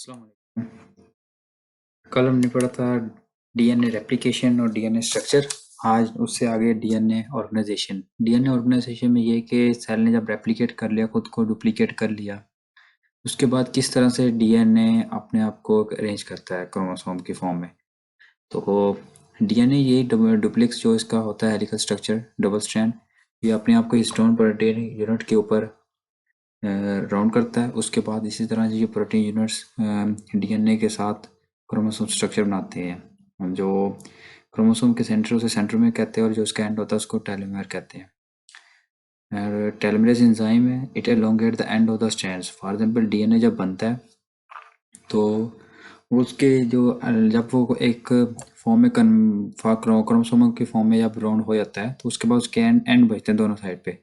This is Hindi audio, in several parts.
अस्सलाम वालेकुम। कल हमने पढ़ा था डीएनए रेप्लिकेशन और डीएनए स्ट्रक्चर। आज उससे आगे डीएनए ऑर्गेनाइजेशन। डीएनए ऑर्गेनाइजेशन में ये कि सेल ने जब रेप्लिकेट कर लिया, खुद को डुप्लीकेट कर लिया, उसके बाद किस तरह से डीएनए अपने आप को अरेंज करता है क्रोमोसोम की फॉर्म में। तो डीएनए ये डुप्लेक्स जो इसका होता है हेलिकल स्ट्रक्चर डबल स्ट्रैंड, ये अपने आप को हिस्टोन प्रोटीन यूनिट के ऊपर राउंड करता है। उसके बाद इसी तरह ये प्रोटीन यूनिट्स डीएनए के साथ क्रोमोसोम स्ट्रक्चर बनाते हैं। जो क्रोमोसोम के सेंटर उसे सेंटर में कहते हैं और जो उसका एंड होता है उसको टेलोमेयर कहते हैं। और टेलोमेरेज एंजाइम है, it elongate the end of the strands. For example DNA जब बनता है तो उसके जो जब वो एक फॉर्म में क्रोमोसोम की फॉर्म में जब राउंड हो जाता है तो उसके बाद उसके एंड बचते हैं दोनों साइड पे,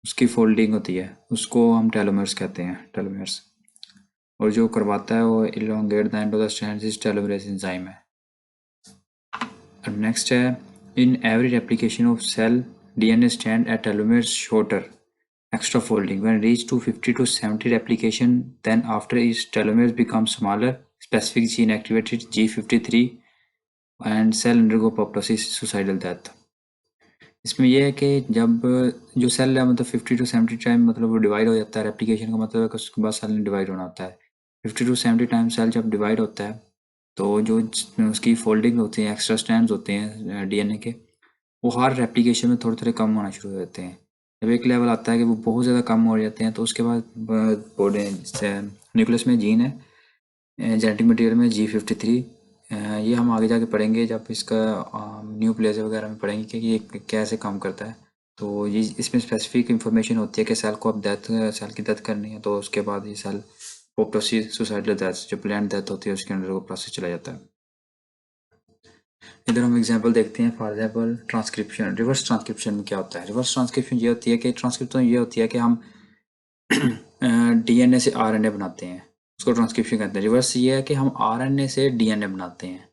उसकी फोल्डिंग होती है, उसको हम टेलोमेर्स कहते हैं, टेलोमेर्स। और जो करवाता है वो elongate the end of the strands is telomerase enzyme है। और नेक्स्ट है, in every replication of cell DNA strand at telomeres shorter extra folding when reach to 50 to 70 replication, then after each telomeres become smaller, specific gene activated G53 and cell undergo apoptosis, suicidal death। इसमें यह है कि जब जो सेल है मतलब 50 to 70 टाइम मतलब वो डिवाइड हो जाता है, रेप्लिकेशन का मतलब है कि उसके बाद सेल डिवाइड होना होता है। 50 to 70 टाइम सेल जब डिवाइड होता है तो जो उसकी फोल्डिंग होती है, एक्स्ट्रा स्ट्रैंड्स होते हैं डीएनए के, वो हर रेप्लिकेशन में थोड़े थोड़े कम होना शुरू हो जाते हैं। जब एक लेवल आता है कि वो बहुत ज़्यादा कम हो जाते हैं तो उसके बाद बॉडी न्यूक्लियस में जीन है, जेनेटिक मटेरियल में G53। ये हम आगे जाके पढ़ेंगे जब इसका न्यूक्लियस वगैरह में पढ़ेंगे कि ये कैसे काम करता है। तो ये इसमें स्पेसिफिक इंफॉर्मेशन होती है कि सेल को अब सेल की डेथ करनी है तो उसके बाद ये सेल पोप्टोसिस, सुसाइडल डेथ, जो प्लान्ट डेथ होती है उसके अंदर वो प्रोसेस चला जाता है। इधर हम एग्जांपल देखते हैं। For example transcription. Reverse transcription में क्या होता है? रिवर्स ट्रांसक्रिप्शन ये होती है कि ट्रांसक्रिप्शन ये होती है कि हम डीएनए से आरएनए बनाते हैं, उसको ट्रांसक्रिप्शन कहते हैं। रिवर्स ये है कि हम आरएनए से डीएनए बनाते हैं।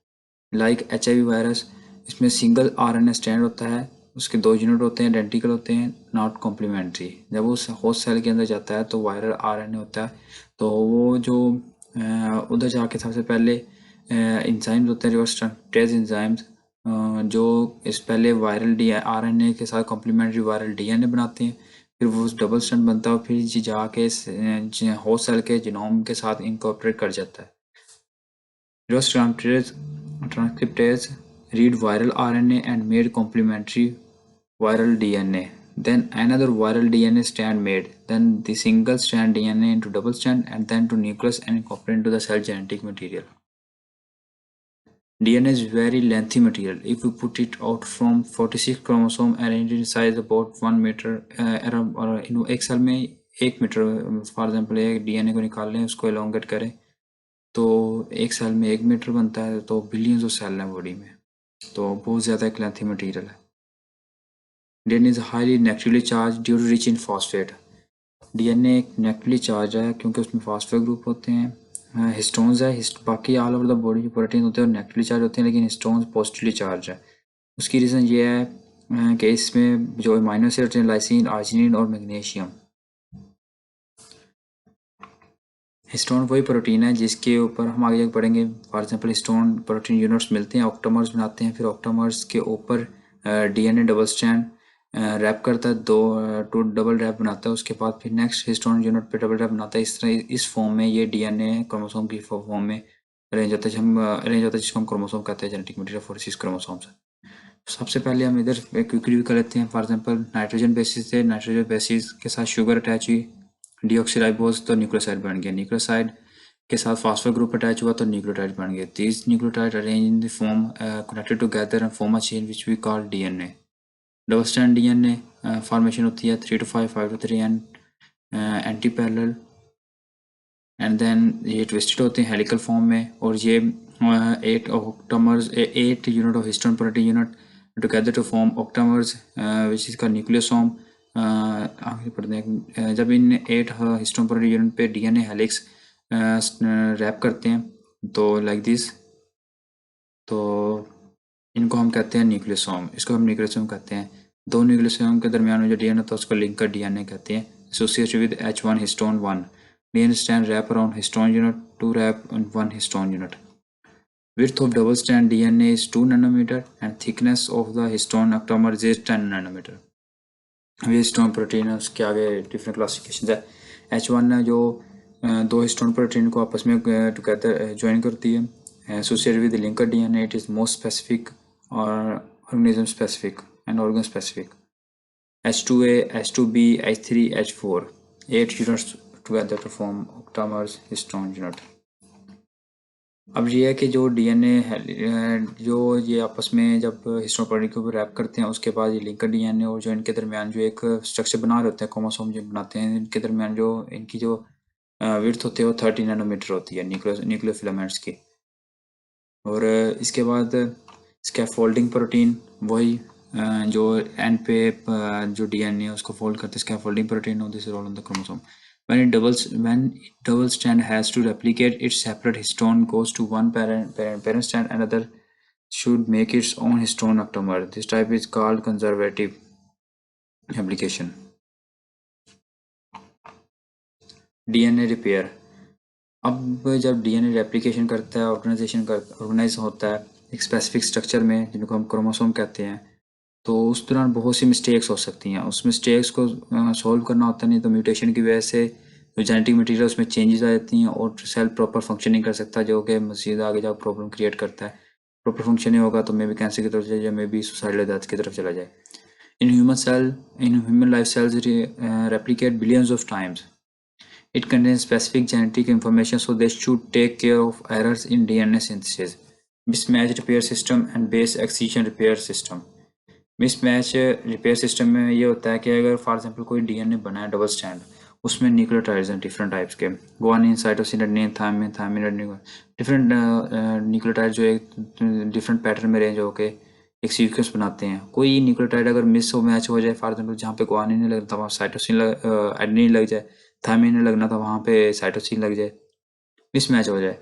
लाइक एचआईवी वायरस, इसमें सिंगल आरएनए स्ट्रैंड होता है, उसके 2 यूनिट होते हैं, आइडेंटिकल होते हैं, नॉट कॉम्प्लीमेंट्री। जब वो होस्ट सेल के अंदर जाता है तो वायरल आरएनए होता है, तो वो जो उधर जाके सबसे पहले इंजाइम्स होते हैं, रिवर्स ट्रांसक्रिप्टेज इंजाइम्स, जो इस पहले वायरल डी आरएनए के साथ कॉम्प्लीमेंट्री वायरल डीएनए बनाते हैं, फिर वो डबल स्ट्रैंड बनता है और फिर जी जाके होस्ट सेल के जीनोम के साथ इनकॉर्पोरेट कर जाता है। Reverse transcriptase read viral RNA and made complementary viral DNA. Then another viral DNA strand made. Then the single strand DNA into double strand and then to nucleus and incorporate into the cell genetic material. DNA is very lengthy material. If we put it out from 46 chromosome arranged in size about 1 meter, और एक सेल में 1 मीटर, फॉर एग्जाम्पल एक डीएनए को निकाल लें, उसको एलोंगेट करें तो एक सेल में 1 मीटर बनता है, तो बिलियंस ऑफ सेल हैं बॉडी में, तो बहुत ज़्यादा एक लेंथी मटीरियल है। DNA is highly negatively charge due to rich in phosphate. DNA एक नेगेटिवली चार्ज है क्योंकि उसमें फॉस्फेट ग्रुप होते हैं। हिस्टोन्स है, बाकी ऑल ओवर द बॉडी जो प्रोटीन होते हैं नेगेटिवली चार्ज होते हैं, लेकिन हिस्टोन्स पॉजिटिवली चार्ज है। उसकी रीज़न ये है कि इसमें जो अमीनो एसिड होते हैं, लाइसिन, आर्जिनिन और मैग्नीशियम। हिस्टोन वही प्रोटीन है जिसके ऊपर हम आगे जाकर पढ़ेंगे। For example histone protein units मिलते हैं, ऑक्टोमर्स बनाते हैं, फिर ऑक्टोमर्स के ऊपर डीएनए डबल स्ट्रैंड रैप करता है, टू डबल रैप बनाता है, उसके बाद फिर नेक्स्ट हिस्टोन यूनिट पे डबल रैप बनाता है। इस तरह इस फॉर्म में ये डीएनए क्रोमोसोम की फॉर्म में अरेंज होता है, जिसको हम क्रोमोसोम कहते हैं, जेनेटिक मटेरियल 46 क्रोमोसोम्स। सबसे पहले हम इधर क्विक रिव्यू कर लेते हैं। फॉर एग्जांपल नाइट्रोजन बेसिस थे, नाइट्रोजन बेसिस के साथ शुगर अटैच हुई, डीऑक्सीराइबोज तो न्यूक्लियोसाइड बन गया, न्यूक्लियोसाइड के साथ फॉस्फेट ग्रुप अटैच हुआ तो न्यूक्लियोटाइड बन गए। These nucleotide arrange in the form connected together and form a chain which we call DNA. Double strand DNA formation होती है 3 to 5, 5 to 3 and anti parallel, and then ये ट्विस्टेड होते हैं हेलिकल फॉर्म में, और ये 8 octomers, 8 unit of histone protein unit together to form octomers which is का न्यूक्लियोसोम। आगे पढ़ते हैं, जब इन 8 हिस्टोन प्रोटीन यूनिट पे डीएनए हेलिक्स रैप करते हैं तो लाइक दिस, तो इनको हम कहते हैं न्यूक्लियोसोम, इसको हम न्यूक्लियोसोम कहते हैं। 2 न्यूक्लियोसोम के दरमियान में जो डीएनए होता है उसको लिंकर डीएनए कहते हैं, associated with H1 histone 1। DNA strand wrap around histone unit to wrap on one histone unit. Width of double strand DNA is 2 nanometer and thickness of the histone octamer is 10 nanometer. ये हिस्टोन प्रोटीन है, उसके आगे डिफरेंट क्लासिफिकेशन है। H1 है जो दो हिस्टोन प्रोटीन को आपस में टुगेदर ज्वाइन करती है, associated with linker DNA, it is more specific और organism specific and organ specific. H2A, H2B, H3, H4, 8 units together to form octamers histone unit. अब ये है कि जो DNA है, जो ये आपस में जब हिस्टोन प्रोटीन को रैप करते हैं, उसके बाद ये लिंकर DNA और जो इनके दरमियान जो एक स्ट्रक्चर बना रहे होते हैं, क्रोमोसोम जो बनाते हैं, इनके दरमियान जो इनकी जो विड्थ होती है वो 30 नैनोमीटर होती है न्यूक्लियर फिलामेंट्स की। और इसके बाद स्कैफोल्डिंग प्रोटीन, वही जो एंड पे जो DNA है उसको फोल्ड करते हैं, scaffolding protein of this roll on the chromosome. When it double strand has to replicate, its separate histone goes to one parent strand, another should make its own histone octamer. This type is called conservative application. DNA repair. अब जब DNA रेप्लिकेशन करता है, ऑर्गेनाइज होता है एक स्पेसिफिक स्ट्रक्चर में जिनको हम क्रोमोसोम कहते हैं, तो उस दौरान बहुत सी मिस्टेक्स हो सकती हैं। उस मिस्टेक्स को सॉल्व करना होता नहीं तो म्यूटेशन की वजह से जो जेनेटिक मटेरियल उसमें चेंजेस आ जाती हैं और सेल प्रॉपर फंक्शन नहीं कर सकता, जो कि मज़ीद आगे जाकर प्रॉब्लम क्रिएट करता है। प्रॉपर फंक्शन नहीं होगा तो मे बी कैंसर की तरफ चला जाए, मे बी सुसाइडल डेथ की तरफ चला जाए। In human life cells replicate billions of times. It contains specific genetic information, so they should take care of errors in DNA synthesis, mismatch repair system and base excision repair system. Mismatch repair system में ये होता है कि अगर फॉर एग्जांपल कोई DNA बना है डबल स्टैंड, उसमें न्यूक्लियोटाइड्स हैं डिफरेंट टाइप्स के, guanine, cytosine, adenine, thymine, different nucleotide जो एक डिफरेंट पैटर्न में रेंज होके एक सीक्वेंस बनाते हैं। कोई न्यूक्लियोटाइड अगर मिस हो मैच हो जाए, फॉर एग्जांपल जहाँ पे गुआनिन नहीं लगता वहाँ साइटोसिन एडेनिन लग जाए, थायमिन नहीं लगना था वहाँ पे साइटोसिन लग जाए, मिसमैच हो जाए,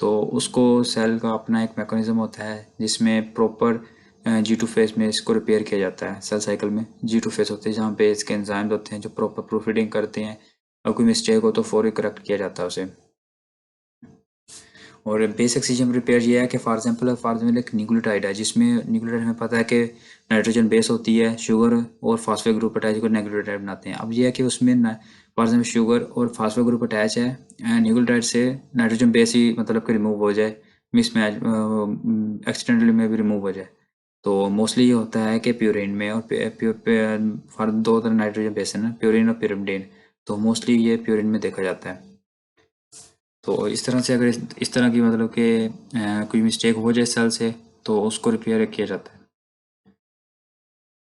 तो उसको सेल का अपना एक मैकेनिज्म होता है जिसमें प्रॉपर G2 फेज में इसको रिपेयर किया जाता है। सेल साइकिल में G2 फेज होते हैं जहाँ पे इसके एंजाइम्स होते हैं जो प्रॉपर प्रूफीडिंग करते हैं, और कोई मिस्टेक हो तो फौरी करेक्ट किया जाता है उसे। और बेसिक सिस्टम रिपेयर ये है कि फॉर एग्जांपल एक न्यूक्लियोटाइड है जिसमें न्यूक्लियोटाइड हमें पता है कि नाइट्रोजन बेस होती है, शुगर और फास्फेट ग्रुप अटैच कर न्यूक्लियोटाइड बनाते हैं। अब ये है कि उसमें फॉर एग्जाम्पल शुगर और फास्फेट ग्रुप अटैच है, न्यूक्लियोटाइड से नाइट्रोजन बेस ही मतलब कि रिमूव हो जाए, मिसमैच एक्सीडेंटली में भी रिमूव हो जाए। तो मोस्टली ये होता है कि प्यूरिन में, और फॉर दो तरह नाइट्रोजन बेस है ना, प्यूरिन और पिरिमिडिन, तो मोस्टली ये प्यूरिन में देखा जाता है। तो इस तरह से अगर इस तरह की मतलब कि कोई मिस्टेक हो जाए सेल से तो उसको रिपेयर किया जाता है।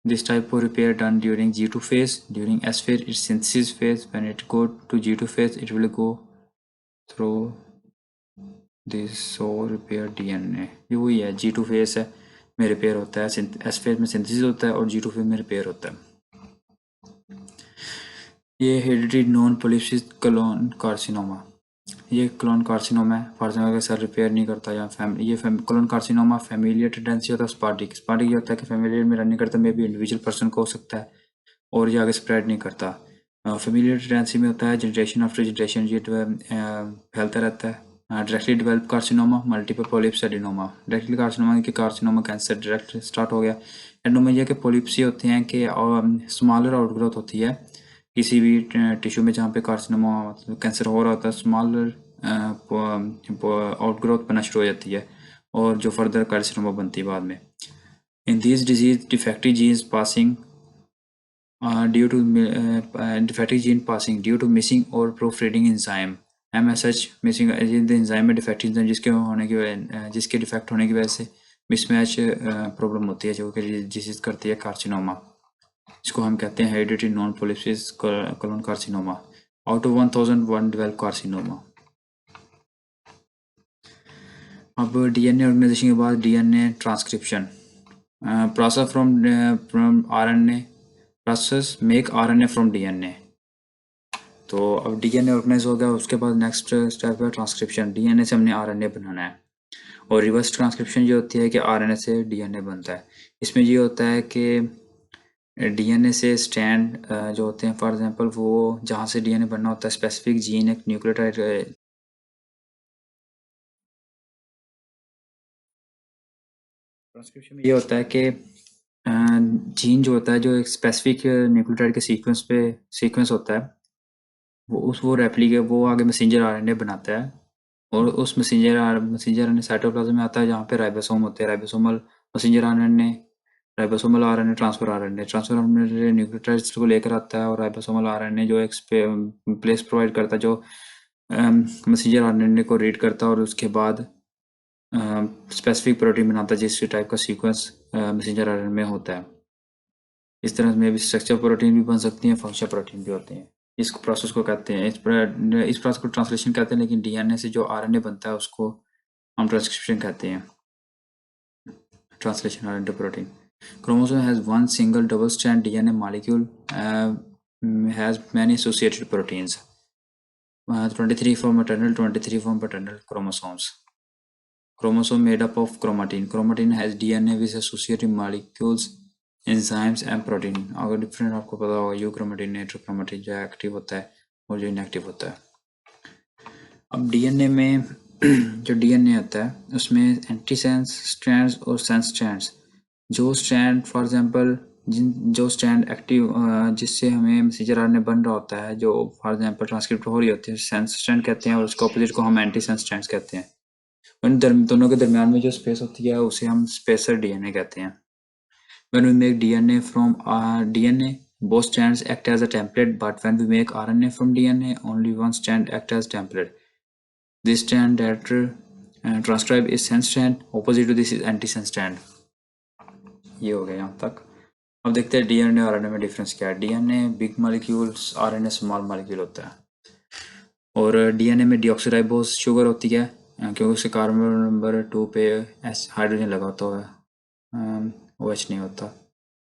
This type of repair done during G2 phase. During S phase it's synthesis phase. When it go to G2 phase it will go through this so repair DNA. ये वही है, G2 phase है में रिपेयर होता है, S phase में सिंथेसिस होता है और G2 phase में रिपेयर होता है। ये hereditary non polyposis colon carcinoma, ये कोलोन कार्सिनोमा है। फॉर एग्जाम्पल अगर सेल रिपेयर नहीं करता या कोलोन कार्सिनोमा फैमिलियर टेंडेंसी होता है, स्पार्टिक ये होता है कि फैमिलियर में रन नहीं करता, मे बी इंडिविजुअल पर्सन को हो सकता है और ये आगे स्प्रेड नहीं करता। फैमिलियर टेंडेंसी में होता है जनरेशन आफ्टर जनरेशन ये फैलता रहता है। Directly develop carcinoma, multiple polyps adenoma. Directly carcinoma की कार्सिनोमा कैंसर डायरेक्ट स्टार्ट हो गया। एडिनोमा ये कि पॉलिप्स ये होते हैं कि स्मॉलर आउटग्रोथ होती है किसी भी टिश्यू में जहाँ पे कार्सिनोमा मतलब कैंसर हो रहा होता है, स्मॉलर आउटग्रोथ बनना शुरू हो जाती है और जो फर्दर कार्सिनोमा बनती है बाद में। In this disease defective genes passing due to defective gene passing due to missing or proofreading enzyme MSH missing enzyme में defective enzyme जिसके डिफेक्ट होने की वजह से मिसमैच प्रॉब्लम होती है जो कि डिजीज करती है कार्सिनोमा। इसको हम कहते हैं hereditary non polyposis colon carcinoma. Out of 1001 develop carcinoma. अब DNA ऑर्गेनाइजेशन के बाद DNA transcription process from RNA process make RNA from DNA। तो अब DNA ऑर्गेनाइज हो गया, उसके बाद नेक्स्ट स्टेप है ट्रांसक्रिप्शन। DNA से हमने RNA बनाना है, और रिवर्स ट्रांसक्रिप्शन ये होती है कि RNA से DNA बनता है। इसमें ये होता है कि डीएनए से स्ट्रैंड जो होते हैं, फॉर एग्जांपल वो जहाँ से डीएनए बनना होता है, स्पेसिफिक जीन एक न्यूक्लियोटाइड ट्रांसक्रिप्शन में ये होता है कि जीन जो होता है, जो एक स्पेसिफिक न्यूक्लियोटाइड के सीक्वेंस होता है, वो रेप्लिकेट वो आगे मैसेंजर आरएनए बनाता है, और उस मैसेंजर आरएनए साइटोप्लाज्म में आता है, जहाँ पे राइबोसोम होते हैं। Ribosomal messenger RNA, ribosomal RNA, transfer RNA nucleotides को लेकर आता है, और राइबोसोमल आरएनए जो एक प्लेस प्रोवाइड करता है, जो मैसेंजर आरएनए को रीड करता है, और उसके बाद स्पेसिफिक प्रोटीन बनाता है जिस टाइप का सीक्वेंस मैसेंजर आरएनए में होता है। इस तरह में भी स्ट्रक्चर प्रोटीन भी बन सकती हैं, फंक्शनल प्रोटीन भी होते हैं। इस प्रोसेस को कहते हैं, इस प्रोसेस को ट्रांसलेशन कहते हैं, लेकिन डीएनए से जो आरएनए बनता है उसको हम ट्रांसक्रिप्शन कहते हैं, translation RNA to protein. Chromosome has one single double-strand DNA molecule, has many associated proteins. 23 for maternal, 23 for paternal chromosomes. Chromosome made up of chromatin. Chromatin has DNA with associated molecules, enzymes and protein. अगर डिफरेंट आपको पता होगा, यूक्रोमेटिन, नेट्रोक्रोमेटिन जो एक्टिव होता है और जो इनएक्टिव होता है। अब डीएनए में जो डीएनए होता है उसमें एंटीसेंस स्ट्रैंड्स और सेंस स्ट्रैंड्स, जो स्ट्रैंड फॉर एग्जांपल जो स्ट्रैंड एक्टिव जिससे हमें मैसेंजर आरएनए बन रहा होता है, जो फॉर एग्जांपल ट्रांसक्रिप्ट हो रही होती है, सेंस स्ट्रैंड कहते हैं, और उसके ऑपोजिट को हम एंटीसेंस स्ट्रैंड्स कहते हैं। उन दोनों के दरमियान में जो स्पेस होती है उसे हम स्पेसर डीएनए कहते हैं। When we make DNA from DNA, both strands act as a template, but when we make RNA from DNA, only one strand acts as template. This strand that transcribe is sense strand, opposite to this is antisense strand. ये हो गया यहाँ तक। अब देखते हैं डीएनए और आरएनए में डिफरेंस क्या है। DNA big molecules, RNA small molecule होता है। और डीएनए में डीऑक्सीराइबोज शुगर होती है, क्योंकि उसके कार्बन नंबर 2 पे हाइड्रोजन लगा होता है, OH नहीं होता।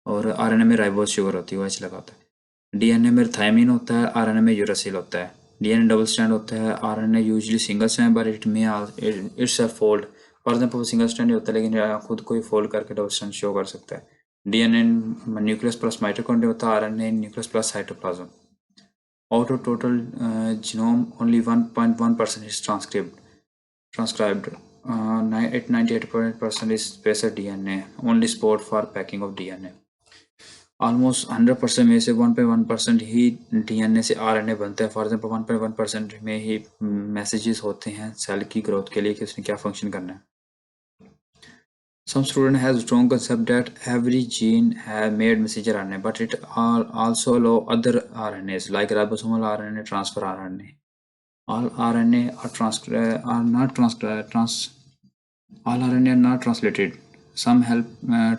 और आरएनए में राइबोज शुगर होती है, OH लगा होता है। डीएनए में थायमिन होता है, आरएनए में यूरासिल होता है। डीएनए डबल स्ट्रैंड होता है, RNA usually single strand, but it may itself fold. For example single strand होता है, लेकिन खुद को ही फोल्ड करके डबल स्ट्रैंड शो कर सकता है। डीएनए न्यूक्लियस प्लस माइटोकॉन्ड्रिया होता है, RNA nucleus plus cytoplasm. Out of total genome, only 1.1% is transcribed. 98% is spacer DNA, only sport for packing of DNA. Almost 100% में से 1.1% ही DNA से RNA बनता है। फॉर एग्जाम्पल 1.1% में ही मैसेजेस होते हैं सेल की ग्रोथ के लिए कि उसने क्या फंक्शन करना है। Some student has strong concept that every gene have made messenger RNA, but it also allow other RNAs like ribosomal RNA, transfer RNA. All RNA are all RNA are not translated. Some help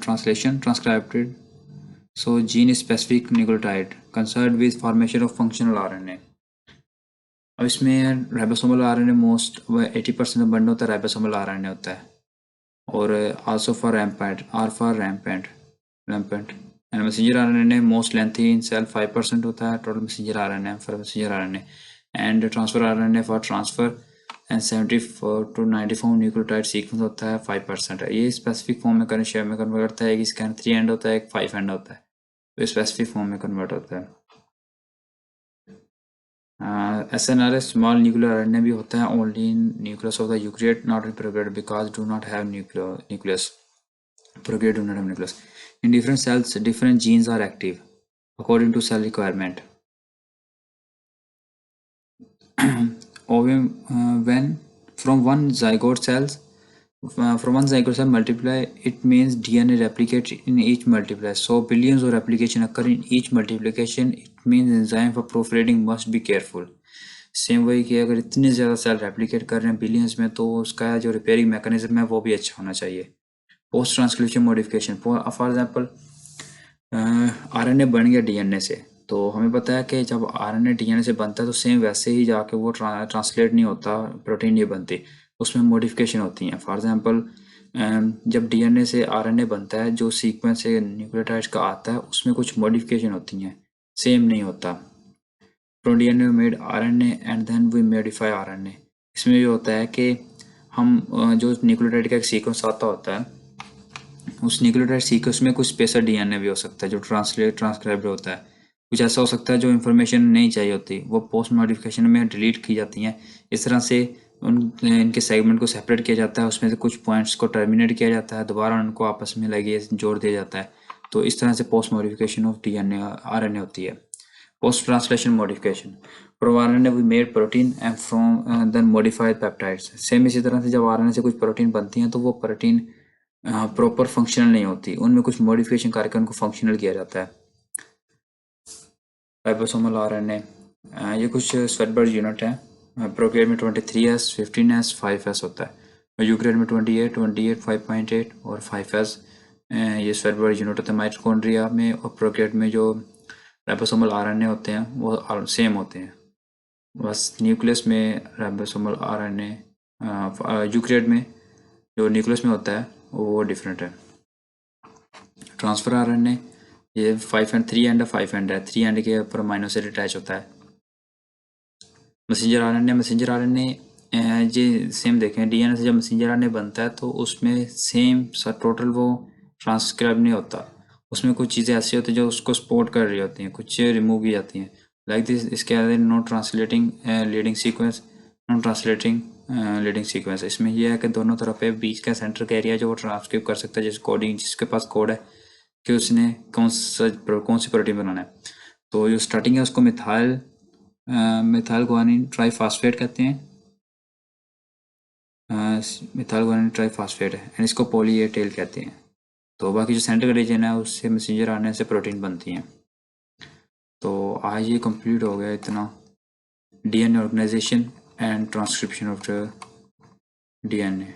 translation transcribed. So gene specific nucleotide concerned with formation of functional RNA. अब इसमें राइबोसोमल RNA मोस्ट 80% में बंड होता है, राइबोसोमल RNA होता है। और also for rampant and messenger RNA most lengthy in cell 5% होता है total messenger RNA for messenger RNA, and transfer RNA for transfer and 74 to 94 nucleotide sequence होता है 5% है। ये स्पेसिफिक फॉर्म में शेयर में कन्वर्ट करता है, एक इसका 3 एंड होता है, एक 5 एंड होता है, तो स्पेसिफिक फॉर्म में कन्वर्ट होता है। SNRS स्मॉल न्यूक्लियर RNA भी होता है, only in nucleus of the eukaryote, not in prokaryote because do not have nucleus. Procreate do not have nucleus. In different cells, different genes are active according to cell requirement. When from one zygote cell multiply, it means DNA replicates in each multiply. So billions of replication occur in each multiplication. It means enzyme for proliferating must be careful. Same वही कि अगर इतने ज़्यादा सेल रेप्लिकेट कर रहे हैं बिलियंस में, तो उसका जो रिपेयरिंग मैकेनिज्म है वो भी अच्छा होना चाहिए। Post transcription modification, for example RNA बन गया डीएनए से, तो हमें पता है कि जब आरएनए डीएनए से बनता है तो सेम वैसे ही जाके वो ट्रांसलेट नहीं होता, प्रोटीन नहीं बनती, उसमें मॉडिफिकेशन होती हैं। फॉर एग्जांपल जब डीएनए से आरएनए बनता है, जो सीक्वेंस से न्यूक्लियोटाइड्स का आता है उसमें कुछ मॉडिफिकेशन होती हैं, सेम नहीं होता। From DNA made RNA and then we modify RNA. इसमें ये होता है कि हम जो न्यूक्लियोटाइड का एक सीक्वेंस आता होता है उस न्यूक्लियोटाइड सीक्वेंस में कुछ स्पेशल डीएनए भी हो सकता है जो ट्रांसक्राइब होता है। कुछ ऐसा हो सकता है जो इन्फॉर्मेशन नहीं चाहिए होती वो पोस्ट मॉडिफिकेशन में डिलीट की जाती हैं। इस तरह से इनके सेगमेंट को सेपरेट किया जाता है, उसमें से कुछ पॉइंट्स को टर्मिनेट किया जाता है, दोबारा उनको आपस में लगे जोड़ दिया जाता है। तो इस तरह से post modification of DNA RNA होती है। Post translation modification, from RNA we made protein and from then modified peptides. Same इसी तरह से जब आरएनए से कुछ प्रोटीन बनती हैं तो वो प्रोटीन प्रॉपर फंक्शनल नहीं होती, उनमें कुछ मॉडिफिकेशन करके उनको फंक्शनल किया जाता है। राइबोसोमल आरएनए, ये कुछ स्वेटबर्ड यूनिट है। प्रोकैरियोट में 23S, 15S, 5S होता है, और यूकैरियोट में 28, 28, 5.8 और 5S ये स्वेटबर्ड यूनिट होते हैं माइटोकॉन्ड्रिया में। और प्रोकैरियोट में जो राइबोसोमल आरएनए होते हैं वो सेम होते हैं, बस न्यूक्लियस में राइबोसोमल आरएनए, यूकैरियोट में जो न्यूक्लियस में होता है वो डिफरेंट है। ट्रांसफर आरएनए, ये 3 एंड 5 एंड है, 3 एंड के ऊपर अमीनो एसिड अटैच होता है। मैसेंजर आरएनए ये सेम देखें, डीएनए से जब मैसेंजर आरएनए बनता है तो उसमें सेम टोटल वो ट्रांसक्राइब नहीं होता, उसमें कुछ चीज़ें ऐसी होती हैं जो उसको सपोर्ट कर रही होती हैं, कुछ रिमूव की जाती हैं। लाइक दिस, इसके अलावा नॉन ट्रांसलेटिंग लीडिंग सीक्वेंस, इसमें यह है कि दोनों तरफ है, बीच का सेंटर का एरिया जो वो ट्रांसक्रिप्ट कर सकता है, जैसे कोडिंग जिसके पास कोड है कि उसने कौन सी प्रोटीन बनाना है। तो जो स्टार्टिंग है उसको मिथाइल गुआनिन ट्राइफॉस्फेट कहते हैं, मिथाइल गुआनिन ट्राइफॉस्फेट है, एंड इसको पॉली ए टेल कहते हैं। तो बाकी जो सेंटर का रीजन है उससे मैसेंजर आरएनए से प्रोटीन बनती हैं। तो आज ये कंप्लीट हो गया इतना, DNA organisation and transcription of the DNA.